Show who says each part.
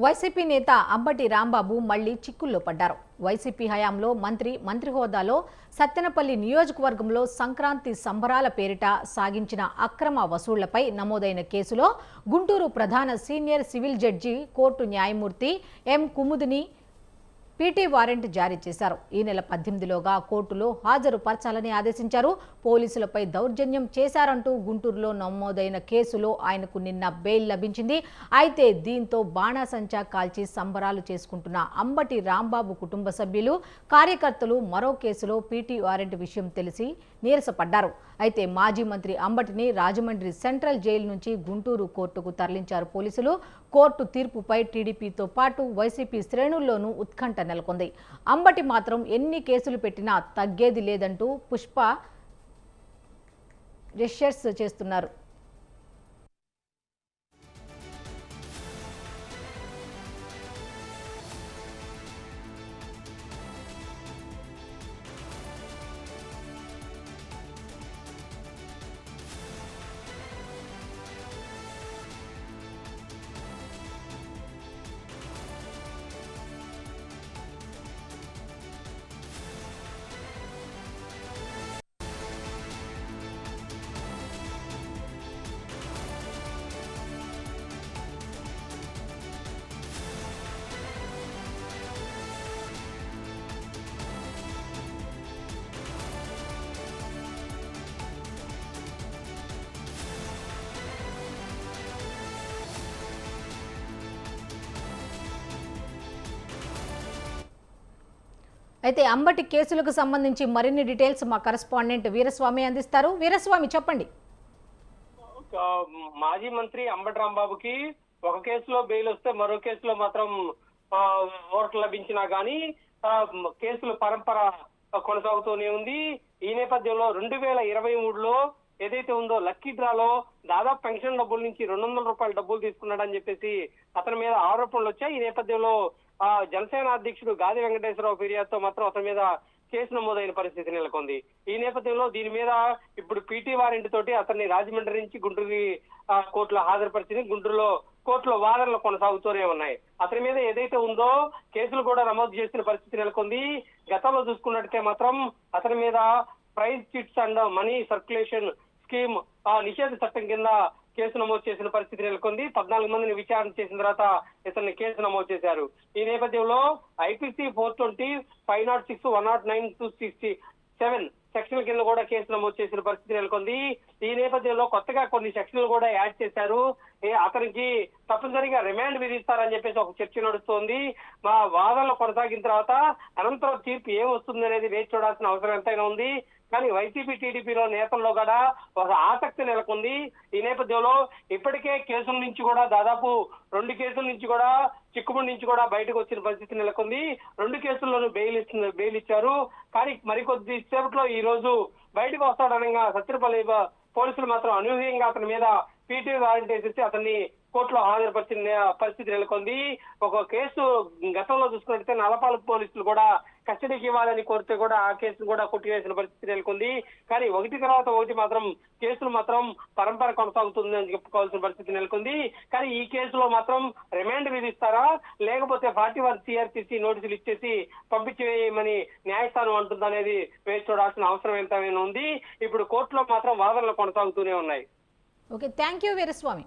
Speaker 1: YCP నేత అంబటి రాంబాబు మళ్లీ చిక్కుల్లో పడ్డారు. వైసీపీ హయాంలో మంత్రి హోదాలో సత్తెనపల్లి నియోజకవర్గంలో సంక్రాంతి సంబరాల పేరిట సాగించిన అక్రమ వసూళ్లపై నమోదైన కేసులో గుంటూరు ప్రధాన సీనియర్ సివిల్ జడ్జి కోర్టు న్యాయమూర్తి ఎం కుముదిని పీటీ వారెంట్ జారీ చేశారు. ఈ నెల 18లోగా కోర్టులో హాజరుపరచాలని ఆదేశించారు. పోలీసులపై దౌర్జన్యం చేశారంటూ గుంటూరులో నమోదైన కేసులో ఆయనకు నిన్న బెయిల్ లభించింది. అయితే దీంతో బాణాసంచా కాల్చి సంబరాలు చేసుకుంటున్న అంబటి రాంబాబు కుటుంబ సభ్యులు, కార్యకర్తలు మరో కేసులో పీటీ వారెంట్ విషయం తెలిసి నీరసపడ్డారు. అయితే మాజీ మంత్రి అంబటిని రాజమండ్రి సెంట్రల్ జైలు నుంచి గుంటూరు కోర్టుకు తరలించారు పోలీసులు. కోర్టు తీర్పుపై టీడీపీతో పాటు వైసీపీ శ్రేణుల్లోనూ ఉత్కంఠ నెలకొంది. అంబటి మాత్రం ఎన్ని కేసులు పెట్టినా తగ్గేది లేదంటూ పుష్ప జెస్చర్స్ చేస్తున్నారు. అయితే అంబటి కేసులకు సంబంధించి మరిన్ని డీటెయిల్స్ మా కరెస్పాండెంట్ వీరస్వామి అందిస్తారు. వీరస్వామి, చెప్పండి.
Speaker 2: మాజీ మంత్రి అంబటి రాంబాబుకి ఒక కేసులో బెయిల్ వస్తే మరో కేసులో మాత్రం ఓట్లు లభించినా గానీ కేసుల పరంపర కొనసాగుతూనే ఉంది. ఈ నేపథ్యంలో 2023లో ఏదైతే ఉందో లక్కీ డ్రాలో దాదాపు పెన్షన్ డబ్బుల నుంచి 200 రూపాయల డబ్బులు తీసుకున్నాడని చెప్పేసి అతని మీద ఆరోపణలు వచ్చాయి. ఈ నేపథ్యంలో జనసేన అధ్యక్షుడు గాది వెంకటేశ్వరరావు ఫిర్యాదుతో మాత్రం అతని మీద కేసు నమోదైన పరిస్థితి నెలకొంది. ఈ నేపథ్యంలో దీని మీద ఇప్పుడు పీటీ వారెంట్ తోటి అతన్ని రాజమండ్రి నుంచి గుంటూరు కోర్టులో హాజరుపరిచింది. గుంటూరులో కోర్టులో వాదనలు కొనసాగుతూనే ఉన్నాయి. అతని మీద ఏదైతే ఉందో కేసులు కూడా నమోదు చేసిన పరిస్థితి నెలకొంది. గతంలో చూసుకున్నట్టయితే మాత్రం అతని మీద prize chits and money circulation scheme నిషేధ చట్టం కింద కేసు నమోదు చేసిన పరిస్థితి నెలకొంది. 14 మందిని విచారణ చేసిన తర్వాత ఇతన్ని కేసు నమోదు చేశారు. ఈ నేపథ్యంలో ఐపీసీ 420, 506, 109, 267 సెక్షన్ల కింద కూడా కేసు నమోదు చేసిన పరిస్థితి నెలకొంది. ఈ నేపథ్యంలో కొత్తగా కొన్ని సెక్షన్లు కూడా యాడ్ చేశారు. అతనికి తప్పనిసరిగా రిమాండ్ విధిస్తారని చెప్పేసి ఒక చర్చ నడుస్తోంది. మా వాదనలు కొనసాగిన తర్వాత అనంతరం తీర్పు ఏం వస్తుంది అనేది వేచి చూడాల్సిన అవసరం ఎంతైనా ఉంది. కానీ వైసీపీ టీడీపీలో నేతల్లో కూడా ఒక ఆసక్తి నెలకొంది. ఈ నేపథ్యంలో ఇప్పటికే కేసుల నుంచి కూడా దాదాపు 2 కేసుల నుంచి కూడా చిక్కుముడి నుంచి కూడా బయటకు వచ్చిన పరిస్థితి నెలకొంది. 2 కేసుల్లోనూ బెయిల్ ఇచ్చారు. కానీ మరికొద్ది సేపట్లో ఈ రోజు బయటకు వస్తాడనగా సత్తెనపల్లి పోలీసులు మాత్రం అనూహ్యంగా అతని మీద పీటీ వారెంట్ వేసేసి అతన్ని కోర్టులో హాజరుపరిచిన పరిస్థితి నెలకొంది. ఒక కేసు గతంలో చూసుకున్నట్లయితే నల్లపాలెం పోలీసులు కూడా కస్టడీకి ఇవ్వాలని కోరితే కూడా ఆ కేసును కూడా కొట్టివేసిన పరిస్థితి నెలకొంది. కానీ ఒకటి తర్వాత ఒకటి మాత్రం కేసులు మాత్రం పరంపర కొనసాగుతుంది అని చెప్పుకోవాల్సిన పరిస్థితి నెలకొంది. కానీ ఈ కేసులో మాత్రం రిమాండ్ విధిస్తారా, లేకపోతే 41 CRPC నోటీసులు ఇచ్చేసి పంపించేయమని న్యాయస్థానం అంటుందనేది వేచి చూడాల్సిన అవసరం ఎంతైనా ఉంది. ఇప్పుడు కోర్టులో మాత్రం వాదనలు కొనసాగుతూనే ఉన్నాయి.
Speaker 1: Okay, thank you Veeraswamy.